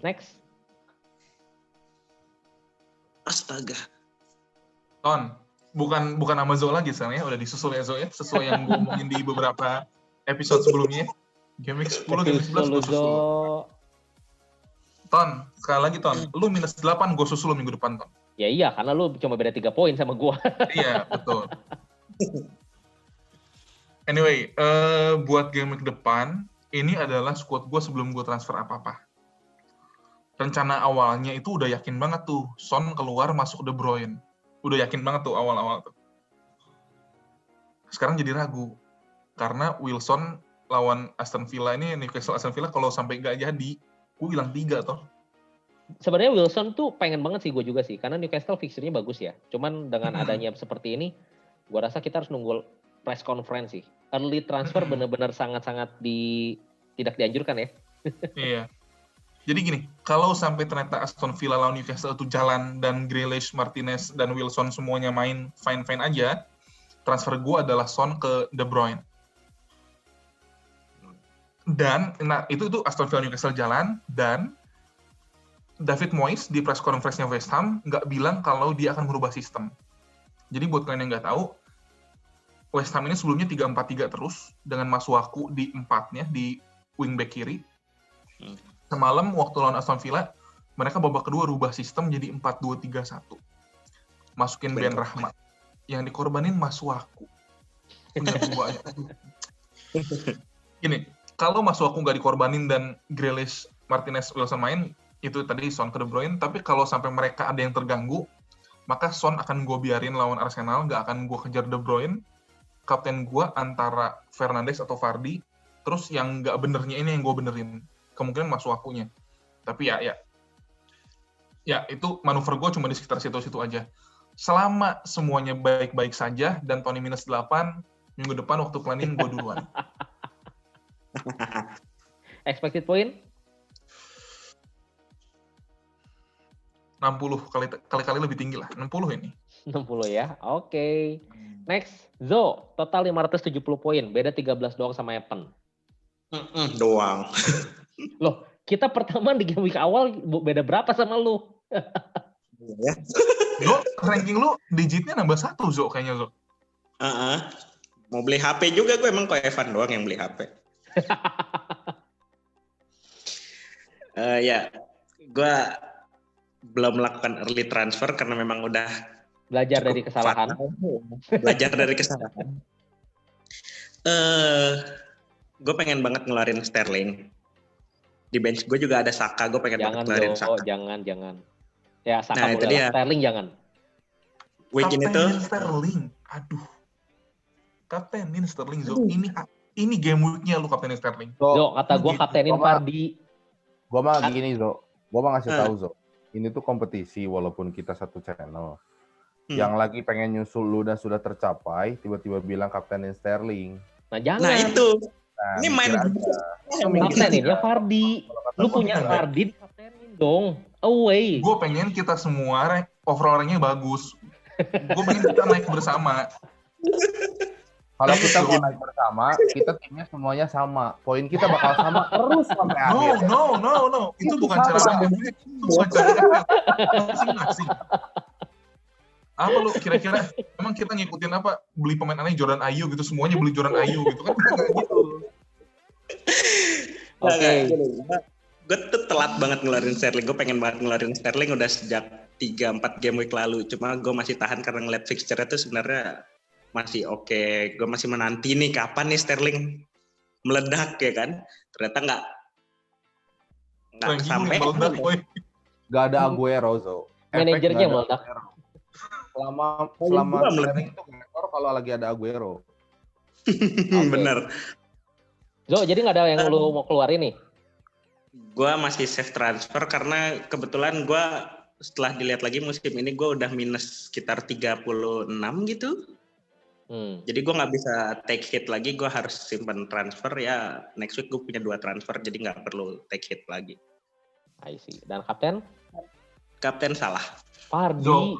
Next. Astaga. Ton, bukan sama Zo lagi sekarang ya, udah disusul ya Zo ya, sesuai yang gue omongin di beberapa episode sebelumnya. Game Week 10, Game Week 11 gue susul. Ton, sekali lagi Ton, lu minus 8 gue susul minggu depan Ton. Ya iya, karena lu cuma beda 3 poin sama gue. Iya, betul. Anyway, buat game week depan, ini adalah squad gue sebelum gue transfer apa-apa. Rencana awalnya itu udah yakin banget tuh, Son keluar masuk De Bruyne. Udah yakin banget tuh awal-awal tuh. Sekarang jadi ragu. Karena Wilson lawan Aston Villa ini, Newcastle Aston Villa kalau sampai nggak jadi, gue bilang 3 toh. Sebenarnya Wilson tuh pengen banget sih gue juga sih, karena Newcastle fixture-nya bagus ya. Cuman dengan adanya seperti ini, gue rasa kita harus nunggu press conference sih. Early transfer benar-benar sangat-sangat tidak dianjurkan ya. Iya. Jadi gini, kalau sampai ternyata Aston Villa lawan Newcastle itu jalan dan Grealish, Martinez, dan Wilson semuanya main fine-fine aja, transfer gue adalah Son ke De Bruyne. Dan, nah itu Aston Villa Newcastle jalan, dan David Moyes di press conference-nya West Ham nggak bilang kalau dia akan merubah sistem. Jadi buat kalian yang nggak tahu, West Ham ini sebelumnya 3-4-3 terus, dengan Masuaku di 4-nya, di wingback kiri. Semalam waktu lawan Aston Villa, mereka babak kedua rubah sistem jadi 4-2-3-1. Masukin Ben Rahmat. Yang dikorbanin Masuaku. Gini, kalau Masuaku nggak dikorbanin dan Grealish, Martinez, Wilson main, itu tadi Son ke De Bruyne, tapi kalau sampai mereka ada yang terganggu, maka Son akan gue biarin lawan Arsenal, nggak akan gue kejar De Bruyne. Kapten gue antara Fernandes atau Vardy, terus yang nggak benernya ini yang gue benerin. Kemungkinan Masuakunya. Tapi ya itu manuver gue cuma di sekitar situ-situ aja. Selama semuanya baik-baik saja, dan Tony minus 8, minggu depan waktu planning gue duluan. Expected point? 60 kali-kali lebih tinggi lah. 60 ini. 60 ya. Oke. Next, Zo, total 570 poin, beda 13 doang sama Epen. Doang. Loh, kita pertama di game week awal beda berapa sama lu? Zo, ranking lu digitnya nambah 1 Zo kayaknya Zo. Mau beli HP juga gue, emang kok Evan doang yang beli HP. Ya, gue belum melakukan early transfer karena memang udah belajar dari kesalahan. Belajar dari kesalahan. Gue pengen banget ngeluarin Sterling. Di bench gue juga ada Saka, gue pengen banget ngeluarin Saka. Jangan. Ya Saka boleh lah, Sterling jangan. Week ini tuh Sterling, aduh. Kaptenin Sterling, Zo. Ini game week-nya lu kaptenin Sterling. Zo, kata gue kaptenin Vardy. Gue mah gini Zo, gue mah ngasih tahu Zo. Ini tuh kompetisi walaupun kita satu channel. Yang lagi pengen nyusul lu dan sudah tercapai, tiba-tiba bilang kaptenin Sterling. Nah jangan. Nah itu. Ini main kaptenin ya Vardy. Lu punya Vardy, kaptenin dong. Away. Gue pengen kita semua overall ranknya bagus. Gue pengen kita naik bersama. Kalau kita mau naik bersama, kita timnya semuanya sama. Poin kita bakal sama terus sampai akhir. No. Itu bukan cara masing-masing. Itu bukan cara masing-masing. Apa lu kira-kira, emang kita ngikutin apa? Beli pemain aneh Jordan Ayew gitu, semuanya beli Jordan Ayew gitu kan? Kayak gitu. Oke. Gue tuh telat banget ngeluarin Sterling. Gue pengen banget ngeluarin Sterling udah sejak 3-4 game week lalu. Cuma gue masih tahan karena ngeliat fixture-nya tuh sebenarnya masih oke. Gue masih menanti nih kapan nih Sterling meledak ya kan. Ternyata nggak sampai. Gak ada Aguero, Zo. Manajernya meledak. Selama Sterling itu rekor kalau lagi ada Aguero. Bener. Zo, jadi nggak ada yang lu mau keluarin nih? Gue masih save transfer karena kebetulan gue setelah dilihat lagi musim ini gue udah minus sekitar 36 gitu. Jadi gue nggak bisa take hit lagi, gue harus simpan transfer ya. Next week gue punya 2 transfer, jadi nggak perlu take hit lagi. I see. Dan kapten? Kapten salah. Vardy.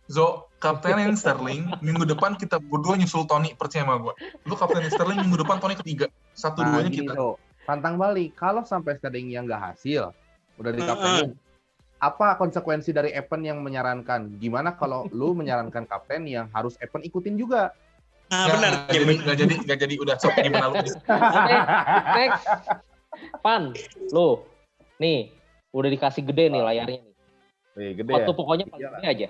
Zo, kaptenin Sterling, minggu depan kita berdua nyusul Tony, percaya sama gue. Lu kaptenin Sterling, minggu depan Tony ketiga. Satu-duanya gini, kita. So, pantang balik. Kalau sampai Sterlingnya nggak hasil, udah dikaptenin, apa konsekuensi dari Evan yang menyarankan? Gimana kalau lu menyarankan kapten yang harus Evan ikutin juga? Benar. Nggak jadi. Udah, sok gimana lu? Oke, next. Pan, lu. Nih, udah dikasih gede nih layarnya nih. Gede Waktu ya? pokoknya paling gede aja.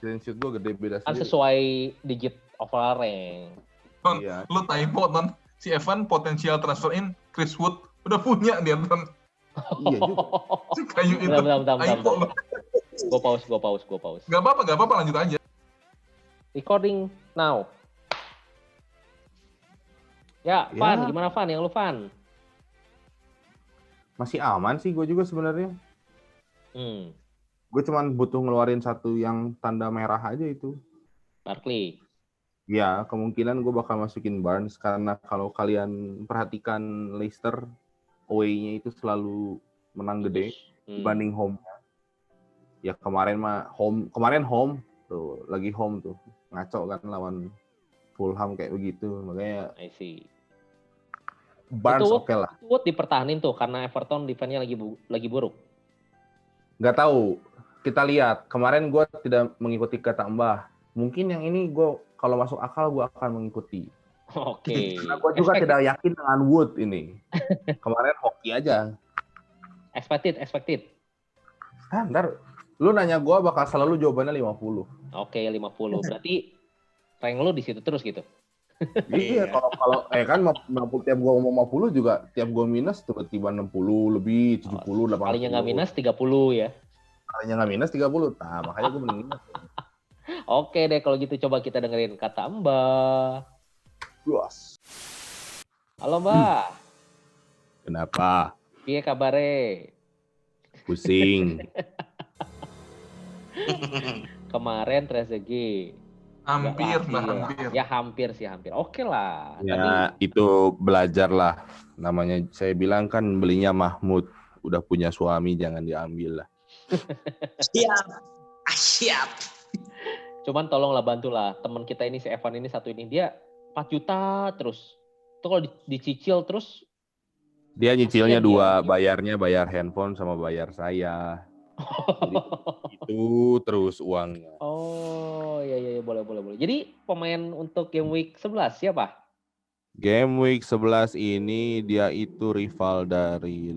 Screenshot gue gede beda Kan sendiri. sesuai digit overall rank. Ton, Iya. lu typo, Ton. Si Evan potensial transfer in Chris Wood udah punya dia, Ton. Iya juga. Si kayu itu. Bentar. Typo lu. Gue pause. Gak apa-apa, lanjut aja. Recording now. Ya, Van, gimana Van? Yang lu Van? Masih aman sih gue juga sebenarnya. Gue cuman butuh ngeluarin satu yang tanda merah aja itu. Barkley. Ya, kemungkinan gue bakal masukin Barnes karena kalau kalian perhatikan Leicester away-nya itu selalu menang gede dibanding home. Ya kemarin home tuh, lagi home tuh. Ngaco kan lawan Fulham kayak begitu. Makanya I see. Barnes oke lah. Wood dipertahanin tuh karena Everton defense-nya lagi buruk. Nggak tahu. Kita lihat. Kemarin gue tidak mengikuti kata Mbah. Mungkin yang ini gue kalau masuk akal gue akan mengikuti. Oke. Karena gue juga tidak yakin dengan Wood ini. Kemarin hoki aja. Expected. Standar. Lu nanya gue bakal selalu jawabannya 50. Oke, 50. Berarti rank lu di situ terus gitu. Iya, kalau kan tiap gue ngomong 50 juga tiap gue minus tiba-tiba 60 lebih, 70, 80. Kalinya nggak minus 30 ya. Kalinya nggak minus 30. Nah, makanya gue mending minus. Oke deh, kalau gitu coba kita dengerin kata Mbak. Luas. Halo Mbak. Kenapa? Piye kabare? Pusing. Kemarin Trezeguet. Hampir. Ya hampir sih. Oke lah. Ya, itu belajar lah. Namanya saya bilang kan belinya Mahmud. Udah punya suami, jangan diambil lah. Siap. Cuman tolonglah bantulah. Teman kita ini si Evan ini satu ini. Dia 4 juta terus. Itu kalau dicicil terus. Dia nyicilnya dua. Bayarnya bayar handphone sama bayar saya. Jadi, itu terus uangnya. Oh, iya boleh. Jadi pemain untuk game week 11 siapa? Game week 11 ini dia itu rival dari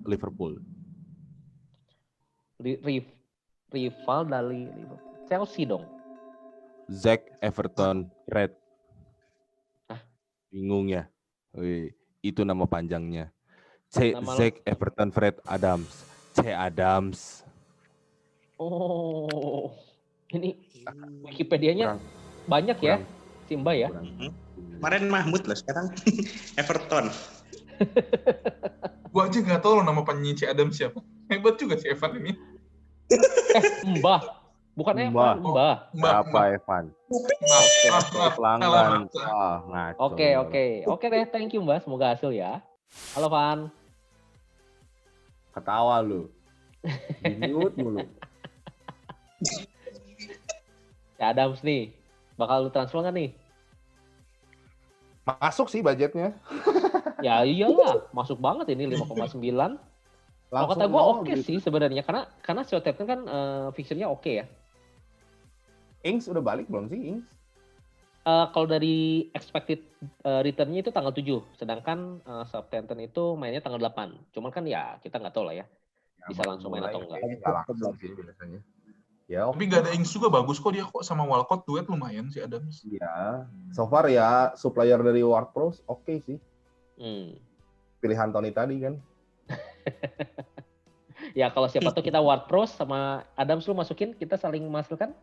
Liverpool. Rival dari Chelsea dong. Zack Everton Fred. Bingung ya? Wih, itu nama panjangnya. Zack Everton Fred Adams. Adams. Oh, ini Wikipedia-nya banyak ya, Simba ya. Kemarin Mahmud loh, sekarang Everton. Gua aja nggak tahu loh nama penyanyi Adam siapa. Hebat juga si Evan ini. Mbah. Bukan Evan, Mbah. Apa Evan? Pelanggan. Oke deh, thank you Mbah. Semoga hasil ya. Halo Van. Ketawa lu. Mute mulu. Adams nih, bakal lu transfer nggak nih? Masuk sih budgetnya. Ya iyalah, masuk banget ini 5,9. Kalau kata gue oke sih sebenarnya, karena Southampton kan fixture-nya oke ya. Ings udah balik belum sih Ings? Kalau dari expected return-nya itu tanggal 7, sedangkan Southampton itu mainnya tanggal 8. Cuman kan ya kita nggak tahu lah ya, bisa langsung main atau enggak. Biasanya. Ya, tapi nggak ada Ings juga, bagus kok dia kok sama Walcott duet lumayan si Adams. Iya, so far ya supplier dari Ward Pros oke sih. Pilihan Tony tadi kan. Ya kalau siapa tuh kita Ward Pros sama Adams lu masukin, kita saling menghasilkan.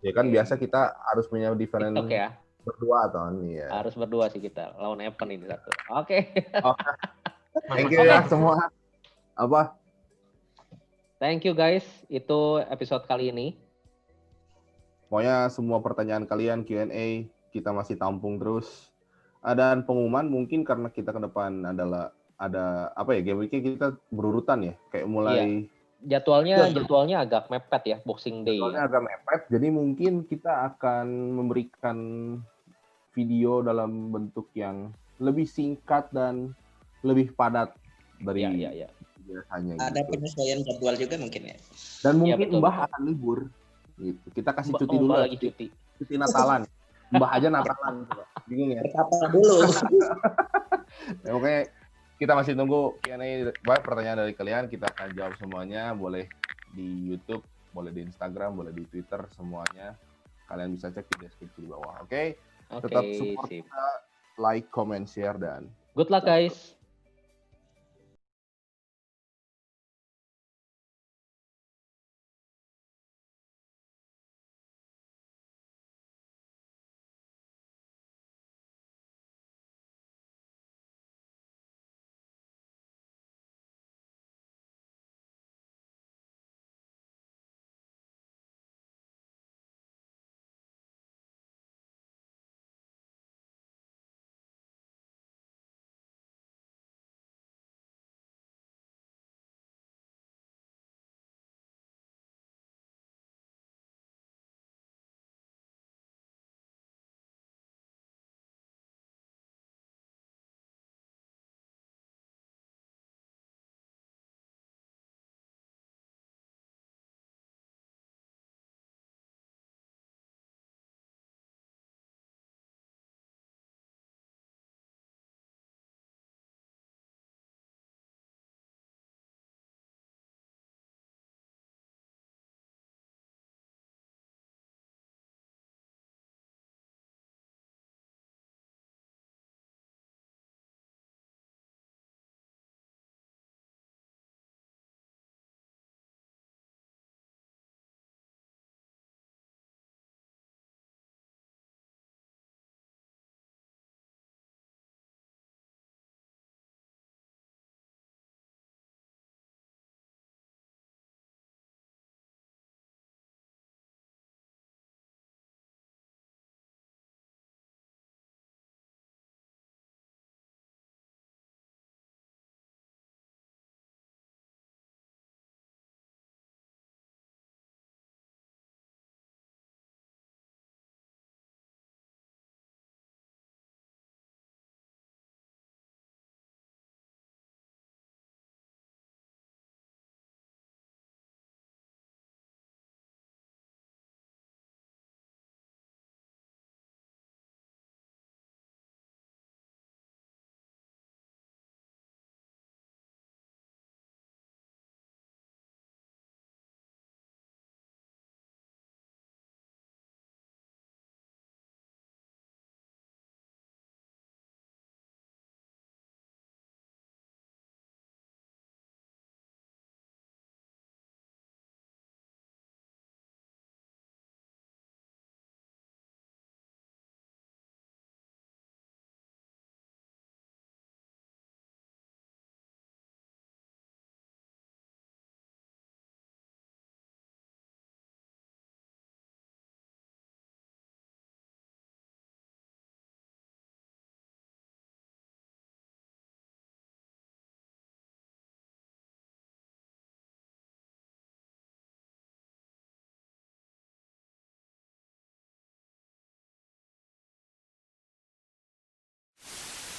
Ya kan biasa kita harus punya defense ya. Berdua Tony ya. Harus berdua sih kita lawan Evan ini satu. Oke. Thank you ya semua. Apa? Thank you guys, itu episode kali ini. Pokoknya semua pertanyaan kalian Q&A kita masih tampung terus. Dan pengumuman mungkin karena kita ke depan ada game week-nya kita berurutan ya, kayak mulai jadwalnya agak mepet ya, Boxing Day. Jadwalnya agak mepet, jadi mungkin kita akan memberikan video dalam bentuk yang lebih singkat dan lebih padat dari biasanya. Ada penyesuaian jadwal juga mungkin ya. Dan mungkin Mbah akan libur. Gitu. Kita kasih cuti dulu lagi cuti Natalan. Mbah aja Natalan. Bingung ya? Apa dulu? Oke, kita masih tunggu Q&A pertanyaan dari kalian. Kita akan jawab semuanya. Boleh di YouTube, boleh di Instagram, boleh di Twitter, semuanya. Kalian bisa cek di deskripsi di bawah. Oke? Tetap support kita, like, comment, share, dan good luck guys.